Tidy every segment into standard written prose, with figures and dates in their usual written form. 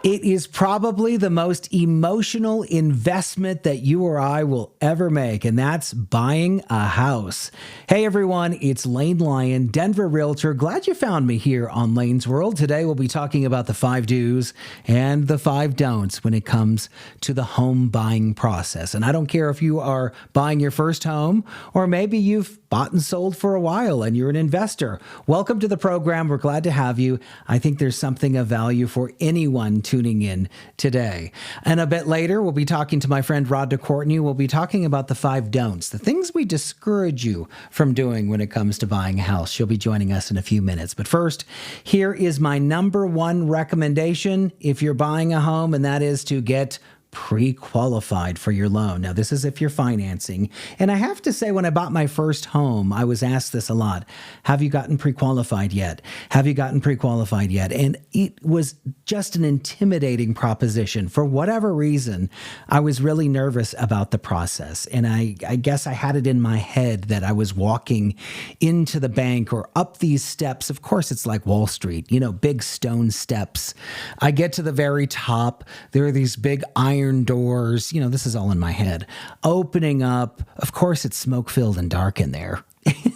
It is probably the most emotional investment that you or I will ever make, and that's buying a house. Hey everyone, it's Lane Lyon, Denver Realtor. Glad you found me here on Lane's World. Today we'll be talking about the 5 do's and the 5 don'ts when it comes to the home buying process. And I don't care if you are buying your first home or maybe you've bought and sold for a while and you're an investor. Welcome to the program. We're glad to have you. I think there's something of value for anyone tuning in today. And a bit later, we'll be talking to my friend Ronda Courtney. We'll be talking about the 5 don'ts, the things we discourage you from doing when it comes to buying a house. She'll be joining us in a few minutes. But first, here is my number one recommendation if you're buying a home, and that is to get pre-qualified for your loan. Now, this is if you're financing. And I have to say, when I bought my first home, I was asked this a lot. Have you gotten pre-qualified yet? Have you gotten pre-qualified yet? And it was just an intimidating proposition. For whatever reason, I was really nervous about the process. And I guess I had it in my head that I was walking into the bank or up these steps. Of course, it's like Wall Street, big stone steps. I get to the very top. There are these big iron doors, this is all in my head, opening up. Of course, it's smoke-filled and dark in there.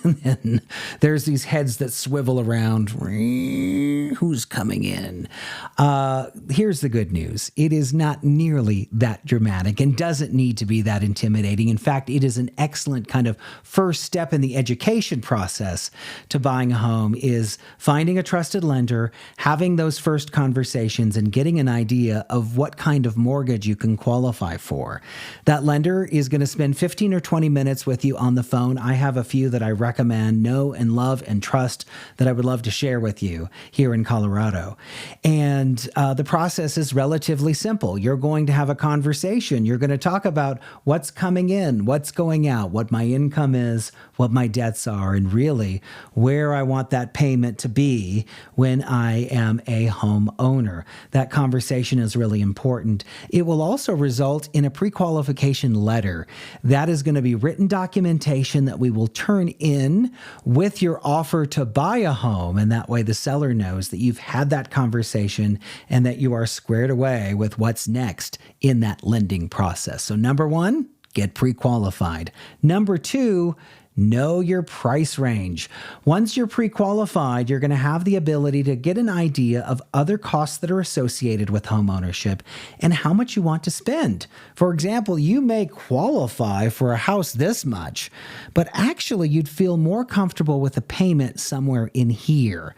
And then there's these heads that swivel around. Who's coming in? Here's the good news. It is not nearly that dramatic and doesn't need to be that intimidating. In fact, it is an excellent kind of first step in the education process to buying a home is finding a trusted lender, having those first conversations, and getting an idea of what kind of mortgage you can qualify for. That lender is going to spend 15 or 20 minutes with you on the phone. I have a few that I recommend, know and love and trust that I would love to share with you here in Colorado. And the process is relatively simple. You're going to have a conversation. You're going to talk about what's coming in, what's going out, what my income is, what my debts are, and really where I want that payment to be when I am a home owner. That conversation is really important. It will also result in a pre-qualification letter. That is going to be written documentation that we will turn in with your offer to buy a home. And that way the seller knows that you've had that conversation and that you are squared away with what's next in that lending process. So number 1, get pre-qualified. Number 2, know your price range. Once you're pre-qualified, you're going to have the ability to get an idea of other costs that are associated with home ownership and how much you want to spend. For example, you may qualify for a house this much, but actually you'd feel more comfortable with a payment somewhere in here.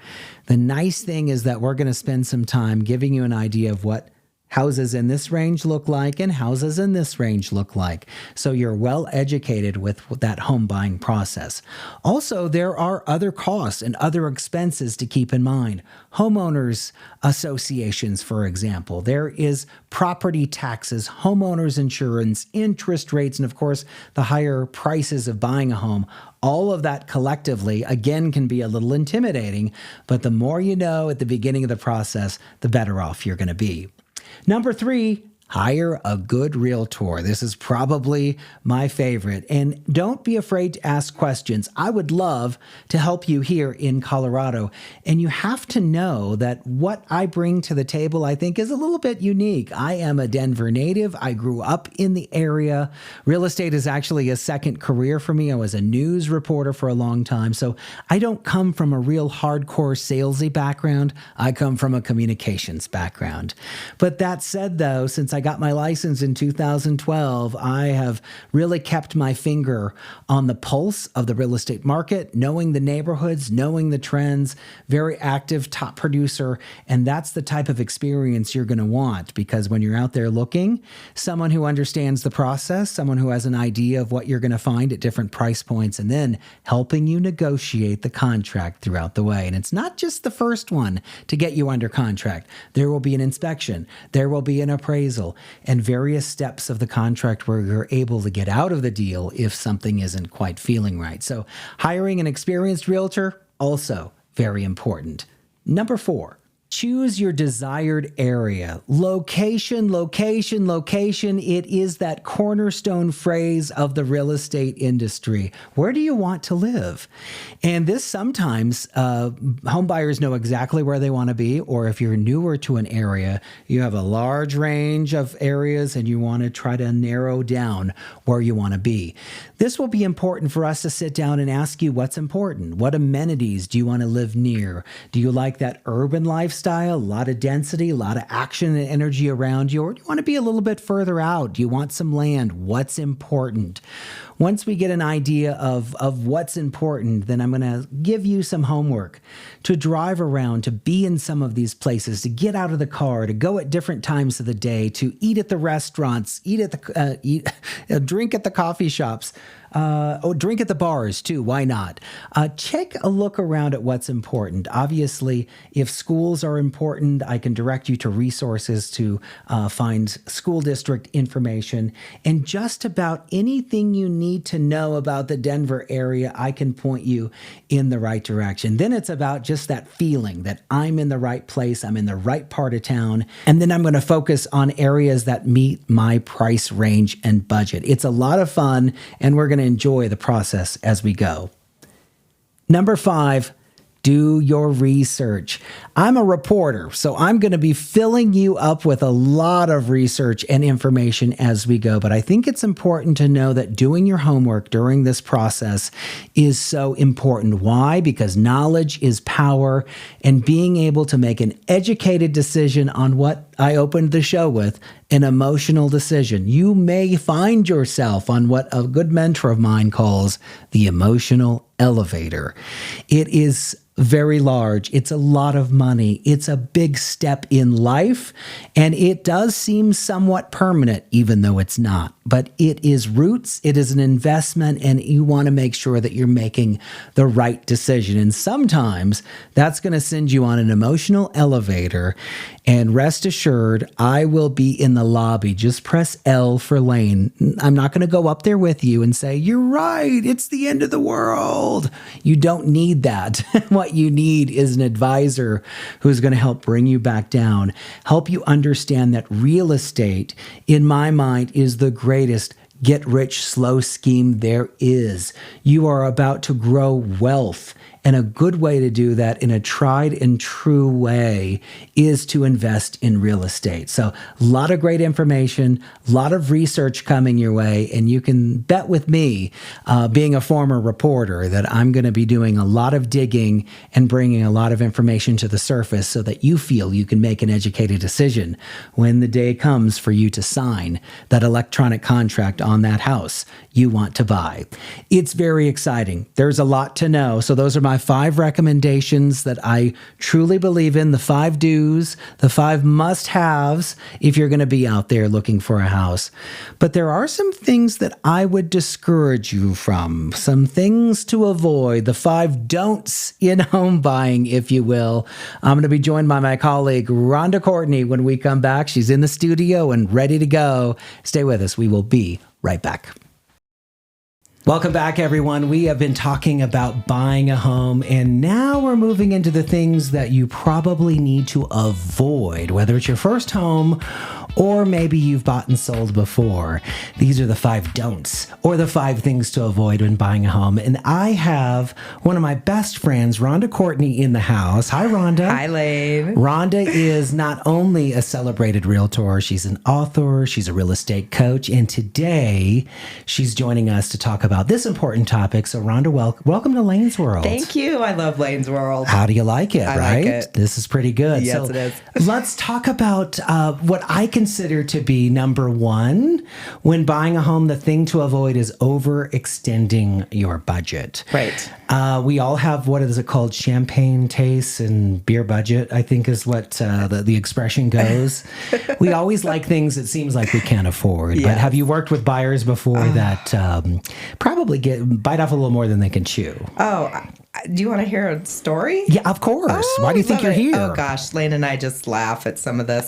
The nice thing is that we're going to spend some time giving you an idea of what houses in this range look like and houses in this range look like. So you're well educated with that home buying process. Also, there are other costs and other expenses to keep in mind. Homeowners associations, for example. There is property taxes, homeowners insurance, interest rates, and of course, the higher prices of buying a home. All of that collectively, again, can be a little intimidating, but the more you know at the beginning of the process, the better off you're going to be. Number 3, hire a good realtor. This is probably my favorite. And don't be afraid to ask questions. I would love to help you here in Colorado. And you have to know that what I bring to the table, I think, is a little bit unique. I am a Denver native. I grew up in the area. Real estate is actually a second career for me. I was a news reporter for a long time. So I don't come from a real hardcore salesy background. I come from a communications background. But that said, though, since I got my license in 2012, I have really kept my finger on the pulse of the real estate market, knowing the neighborhoods, knowing the trends, very active top producer. And that's the type of experience you're going to want, because when you're out there looking, someone who understands the process, someone who has an idea of what you're going to find at different price points, and then helping you negotiate the contract throughout the way. And it's not just the first one to get you under contract. There will be an inspection. There will be an appraisal and various steps of the contract where you're able to get out of the deal if something isn't quite feeling right. So hiring an experienced realtor, also very important. Number 4, Choose your desired area. Location, location, location. It is that cornerstone phrase of the real estate industry. Where do you want to live? And this sometimes home buyers know exactly where they want to be, or if you're newer to an area, you have a large range of areas and you want to try to narrow down where you want to be. This will be important for us to sit down and ask you what's important. What amenities do you want to live near? Do you like that urban lifestyle? A lot of density, a lot of action and energy around you, or do you want to be a little bit further out? Do you want some land? What's important? Once we get an idea of what's important, then I'm going to give you some homework to drive around, to be in some of these places, to get out of the car, to go at different times of the day, to eat at the restaurants, drink at the coffee shops, drink at the bars too. Why not? Take a look around at what's important. Obviously, if schools are important, I can direct you to resources to find school district information, and just about anything you need to know about the Denver area, I can point you in the right direction. Then it's about just that feeling that I'm in the right place, I'm in the right part of town, and then I'm going to focus on areas that meet my price range and budget. It's a lot of fun, and we're going to enjoy the process as we go. Number 5, do your research. I'm a reporter, so I'm going to be filling you up with a lot of research and information as we go. But I think it's important to know that doing your homework during this process is so important. Why? Because knowledge is power, and being able to make an educated decision on what I opened the show with, an emotional decision. You may find yourself on what a good mentor of mine calls the emotional elevator. It is very large. It's a lot of money. It's a big step in life, and it does seem somewhat permanent, even though it's not. But it is roots, it is an investment, and you want to make sure that you're making the right decision. And sometimes that's going to send you on an emotional elevator, and rest assured, I will be in the lobby. Just press L for Lane. I'm not going to go up there with you and say, you're right, it's the end of the world. You don't need that. What you need is an advisor who's going to help bring you back down, help you understand that real estate, in my mind, is the greatest get rich slow scheme there is. You are about to grow wealth. And a good way to do that in a tried and true way is to invest in real estate. So a lot of great information, a lot of research coming your way, and you can bet with me, being a former reporter, that I'm going to be doing a lot of digging and bringing a lot of information to the surface so that you feel you can make an educated decision when the day comes for you to sign that electronic contract on that house you want to buy. It's very exciting. There's a lot to know. So those are my 5 recommendations that I truly believe in, the 5 do's, the 5 must-haves if you're going to be out there looking for a house. But there are some things that I would discourage you from, some things to avoid, the 5 don'ts in home buying, if you will. I'm going to be joined by my colleague, Ronda Courtney, when we come back. She's in the studio and ready to go. Stay with us. We will be right back. Welcome back, everyone. We have been talking about buying a home, and now we're moving into the things that you probably need to avoid, whether it's your first home or maybe you've bought and sold before. These are the 5 don'ts, or the 5 things to avoid when buying a home. And I have one of my best friends, Ronda Courtney, in the house. Hi, Ronda. Hi, Lane. Ronda is not only a celebrated realtor, she's an author, she's a real estate coach, and today she's joining us to talk about this important topic. So, Ronda, welcome to Lane's World. Thank you. I love Lane's World. How do you like it, I right? like it. This is pretty good. Yes, so it is. Let's talk about what I consider to be number 1. When buying a home, the thing to avoid is overextending your budget. Right. We all have, what is it called? Champagne taste and beer budget, I think is what the expression goes. We always like things it seems like we can't afford. Yes. But have you worked with buyers before that probably bite off a little more than they can chew? Oh, Do you want to hear a story? Yeah, of course. Why do you think Love you're it. here? Oh gosh, Lane and I just laugh at some of this.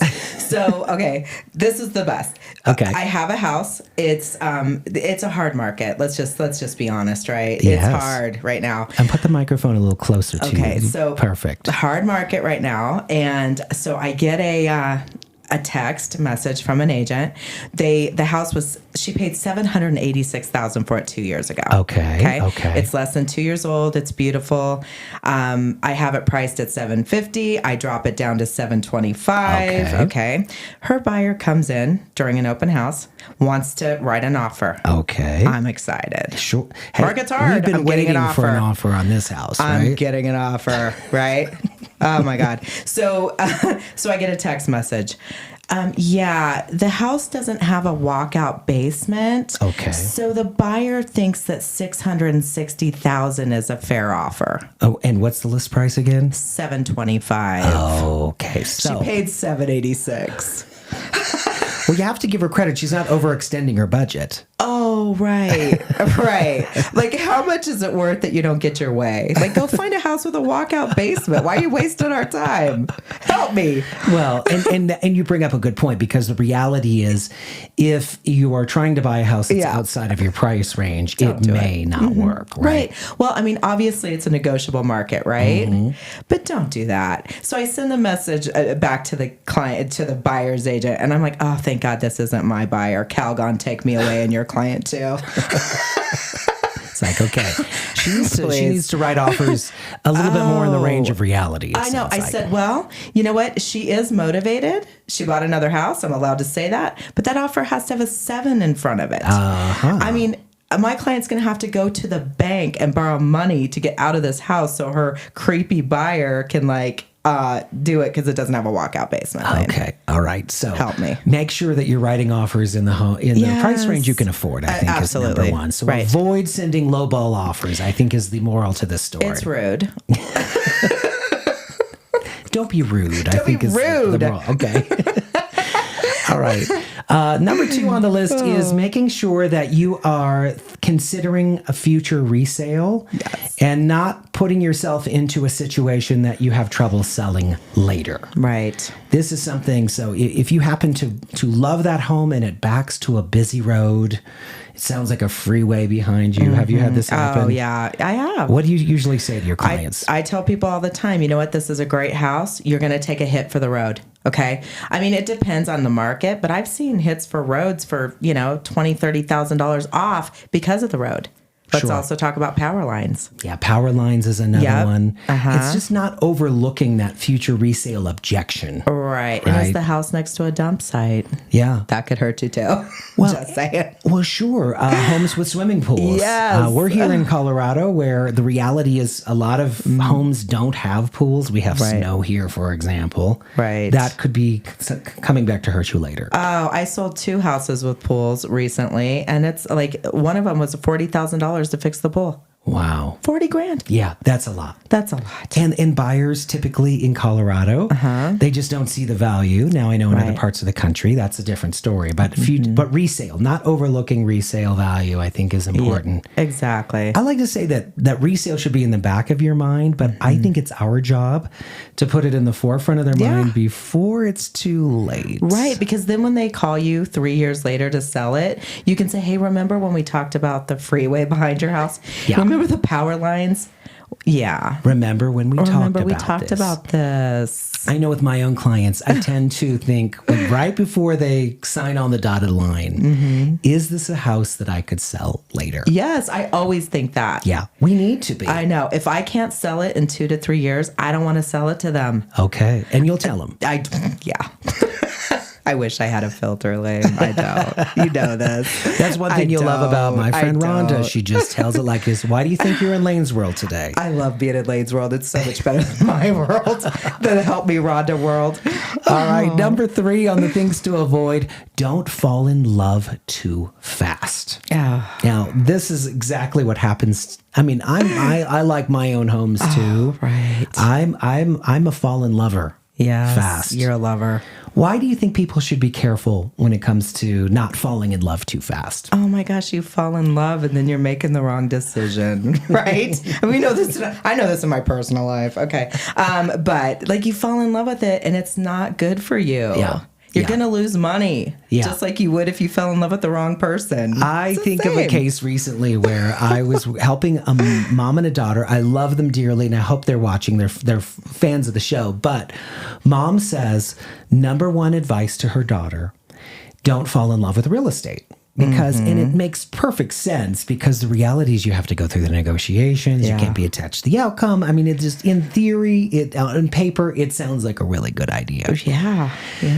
So, okay, this is the best. Okay. I have a house. It's a hard market. Let's just be honest, right? Yes. It's hard right now. And put the microphone a little closer to you. Okay, so perfect. hard market right now, and so I get a text message from an agent. The house she paid $786,000 for it 2 years ago. Okay. It's less than 2 years old. It's beautiful. I have it priced at $750,000. I drop it down to $725,000. Okay. Her buyer comes in during an open house, wants to write an offer. Okay. I'm excited. Sure. Hey, Market's hard. We've been I'm getting waiting an for an offer. offer on this house, right? I'm getting an offer, right? Oh my God. So I get a text message. Yeah, the house doesn't have a walkout basement. Okay. So the buyer thinks that $660,000 is a fair offer. Oh, and what's the list price again? $725,000. Okay. So She paid $786,000. well, you have to give her credit. She's not overextending her budget. Oh, right. Right. Like, how much is it worth that you don't get your way? Like, go find a house with a walkout basement. Why are you wasting our time? Help me. Well, and you bring up a good point, because the reality is, if you are trying to buy a house that's outside of your price range, it may not work, right? Well, I mean, obviously it's a negotiable market, right? But don't do that. So I send the message back to the client, to the buyer's agent, and I'm like, oh, thank God this isn't my buyer. Calgon, take me away, and your client too. It's like, okay, she needs to write offers a little bit more in the range of reality. I know. I said, well, you know what? She is motivated. She bought another house. I'm allowed to say that. But that offer has to have a 7 in front of it. I mean, my client's going to have to go to the bank and borrow money to get out of this house so her creepy buyer can do it, because it doesn't have a walkout basement. Okay. All right. So help me. Make sure that you're writing offers in the the price range you can afford, I think, absolutely. is number one. So avoid sending lowball offers, I think, is the moral to this story. It's rude. Don't be rude. Don't be rude. The moral. Okay. All right. Number 2 on the list is making sure that you are considering a future resale and not putting yourself into a situation that you have trouble selling later. Right. This is something, so if you happen to love that home and it backs to a busy road, it sounds like a freeway behind you. Have you had this happen? Oh, yeah, I have. What do you usually say to your clients? I tell people all the time, you know what? This is a great house. You're going to take a hit for the road. Okay. I mean, it depends on the market, but I've seen hits for roads for, $20,000, $30,000 off because of the road. Let's also talk about power lines. Yeah, power lines is another one. Uh-huh. It's just not overlooking that future resale objection. Right. And it's the house next to a dump site. Yeah. That could hurt you too. Well, just saying. Well, sure. Homes with swimming pools. Yes. We're here in Colorado, where the reality is a lot of homes don't have pools. We have snow here, for example. Right. That could be coming back to hurt you later. Oh, I sold 2 houses with pools recently, and it's like one of them was $40,000 to fix the pool. Wow. $40,000. Yeah, that's a lot. That's a lot. And buyers typically in Colorado, they just don't see the value. Now I know in other parts of the country, that's a different story. But but resale, not overlooking resale value, I think is important. Yeah, exactly. I like to say that resale should be in the back of your mind, but I think it's our job to put it in the forefront of their mind before it's too late. Right, because then when they call you 3 years later to sell it, you can say, hey, remember when we talked about the freeway behind your house? Yeah. Remember the power lines? Yeah. Remember when we talked about this? I know with my own clients, I tend to think right before they sign on the dotted line, is this a house that I could sell later? Yes, I always think that. Yeah, we need to be. I know. If I can't sell it in 2 to 3 years, I don't want to sell it to them. Okay. And you'll tell them. Yeah. I wish I had a filter, Lane. I don't. You know this. That's one thing you'll love about my friend Rhonda. She just tells it like this. Why do you think you're in Lane's World today? I love being in Lane's World. It's so much better than my world. The Help Me Rhonda world. All right. Number 3 on the things to avoid. Don't fall in love too fast. Now, this is exactly what happens. I mean, I like my own homes too. Right. I'm a fallen lover. Yes, fast. You're a lover. Why do you think people should be careful when it comes to not falling in love too fast? Oh my gosh, you fall in love and then you're making the wrong decision, right? And we know this. I know this in my personal life. Okay. But like you fall in love with it and it's not good for you. Yeah. You're going to lose money, just like you would if you fell in love with the wrong person. I think of a case recently where I was helping a mom and a daughter. I love them dearly, and I hope they're watching. They're fans of the show. But mom says, number one advice to her daughter, don't fall in love with real estate. Because, and it makes perfect sense because the reality is you have to go through the negotiations. You can't be attached to the outcome. I mean, it just, in theory, on paper, it sounds like a really good idea. Yeah.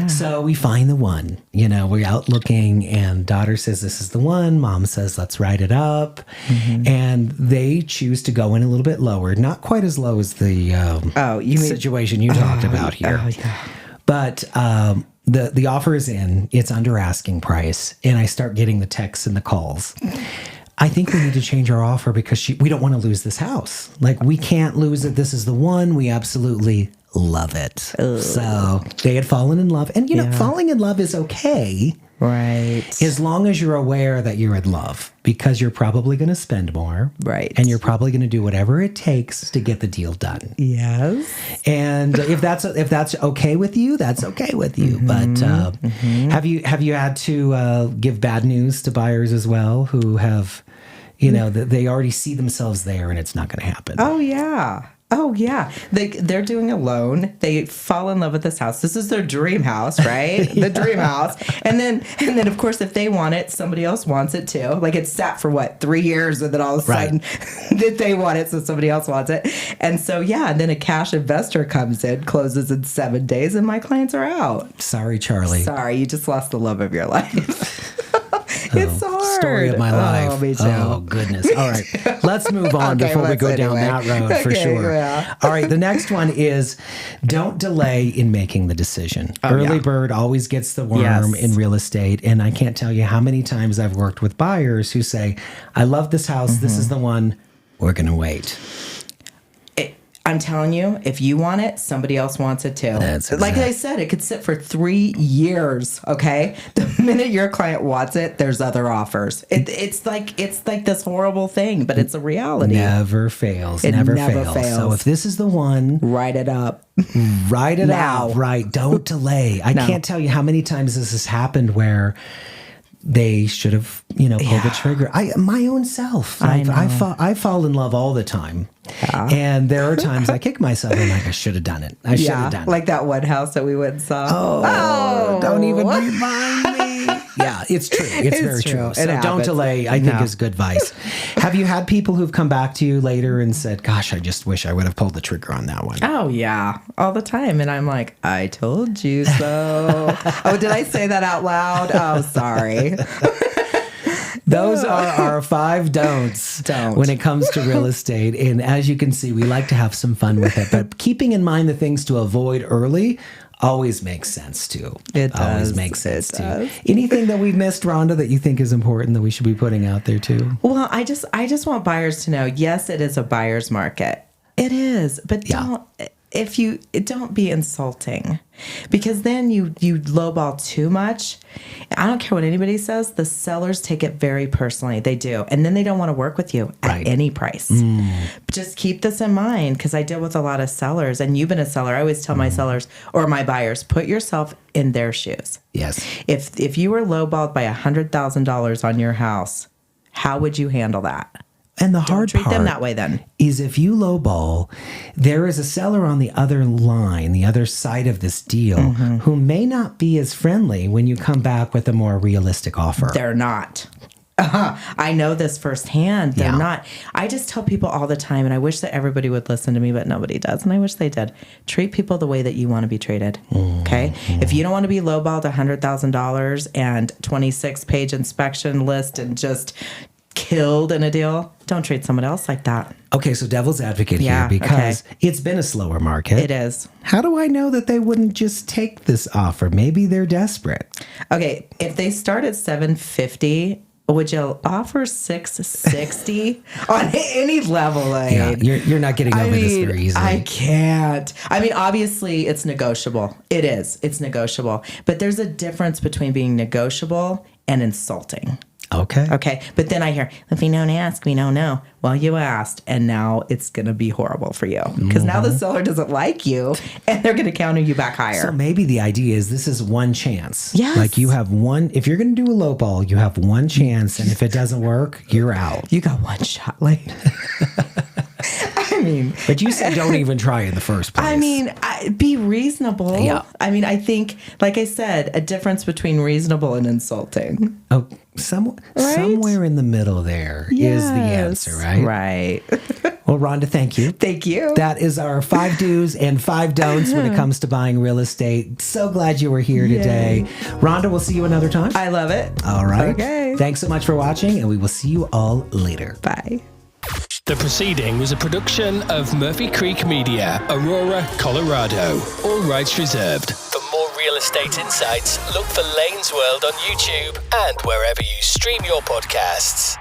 So we find the one, we're out looking and daughter says, this is the one. Mom says, let's write it up. And they choose to go in a little bit lower, not quite as low as the situation you talked about here. Oh, yeah. But, the offer is in, it's under asking price, and I start getting the texts and the calls. I think we need to change our offer because we don't want to lose this house. Like, we can't lose it. This is the one. We absolutely love it. Ugh. So they had fallen in love. And, falling in love is okay. Right. As long as you're aware that you're in love, because you're probably going to spend more. Right. And you're probably going to do whatever it takes to get the deal done. Yes. And if that's okay with you, that's okay with you. But have you had to give bad news to buyers as well who have, they already see themselves there and it's not going to happen? Oh, yeah. Oh, yeah. They're doing a loan. They fall in love with this house. This is their dream house, right? The dream house. And then, of course, if they want it, somebody else wants it too. Like it's sat for 3 years and then all of a sudden that they want it, so somebody else wants it. And so, and then a cash investor comes in, closes in 7 days, and my clients are out. Sorry, Charlie. Sorry, you just lost the love of your life. It's hard. Story of my life. Oh, me too. Oh, goodness. All right. Let's move on before we go down that road for sure. Yeah. All right. The next one is don't delay in making the decision. Early bird always gets the worm in real estate. And I can't tell you how many times I've worked with buyers who say, I love this house. This is the one. We're going to wait. I'm telling you, if you want it, somebody else wants it too. Like I said, it could sit for 3 years. Okay, the minute your client wants it, there's other offers. It's like this horrible thing, but it's a reality. Never fails. Never fails. So if this is the one, write it up. Write it out. Right. Don't delay. I can't tell you how many times this has happened where they should have, pulled the trigger. My own self. I fall in love all the time. Yeah. And there are times I kick myself and I should have done it. I should have done it. Like that one house that we went and saw. Oh, don't even remind me. Yeah, it's true. It's very true. So don't delay, I think, is good advice. Have you had people who've come back to you later and said, gosh, I just wish I would have pulled the trigger on that one? Oh, yeah. All the time. And I'm like, I told you so. Oh, did I say that out loud? Oh, sorry. Those are our 5 don'ts when it comes to real estate. And as you can see, we like to have some fun with it. But keeping in mind the things to avoid early always makes sense too. It does. Always makes sense too. Anything that we've missed, Rhonda, that you think is important that we should be putting out there too? Well, I just want buyers to know, yes, it is a buyer's market. It is, but don't be insulting, because then you lowball too much. I don't care what anybody says. The sellers take it very personally. They do. And then they don't want to work with you at any price. Just keep this in mind, because I deal with a lot of sellers, and you've been a seller. I always tell my sellers or my buyers, put yourself in their shoes. Yes. If you were lowballed by $100,000 on your house, how would you handle that? And the hard treat part them that way then is if you lowball, there is a seller on the other line, the other side of this deal, who may not be as friendly when you come back with a more realistic offer. They're not. I know this firsthand. They're not. I just tell people all the time, and I wish that everybody would listen to me, but nobody does. And I wish they did. Treat people the way that you want to be treated. Okay? If you don't want to be lowballed $100,000 and 26-page inspection list and just killed in a deal, don't treat someone else like that. Okay, so devil's advocate here, because it's been a slower market. It is. How do I know that they wouldn't just take this offer? Maybe they're desperate. Okay, if they start at $750, would you offer $660 on any level? Yeah, you're not getting over this very easily. I can't. I mean, obviously, it's negotiable. It is. It's negotiable. But there's a difference between being negotiable and insulting. Okay. But then I hear, if we don't ask, we don't know. Well, you asked, and now it's going to be horrible for you because now the seller doesn't like you, and they're going to counter you back higher. So maybe the idea is this is one chance. Yes. Like you have one, if you're going to do a low ball, you have one chance, and if it doesn't work, you're out. You got one shot, Lane. I mean, but you said don't even try in the first place. I mean, be reasonable. Yeah. I mean, I think, like I said, a difference between reasonable and insulting. Oh, somewhere in the middle there is the answer, right? Right. Well, Rhonda, thank you. Thank you. That is our 5 do's and 5 don'ts when it comes to buying real estate. So glad you were here today. Rhonda, we'll see you another time. I love it. All right. Okay. Thanks so much for watching, and we will see you all later. Bye. The proceeding was a production of Murphy Creek Media, Aurora, Colorado. All rights reserved. For more real estate insights, look for Lane's World on YouTube and wherever you stream your podcasts.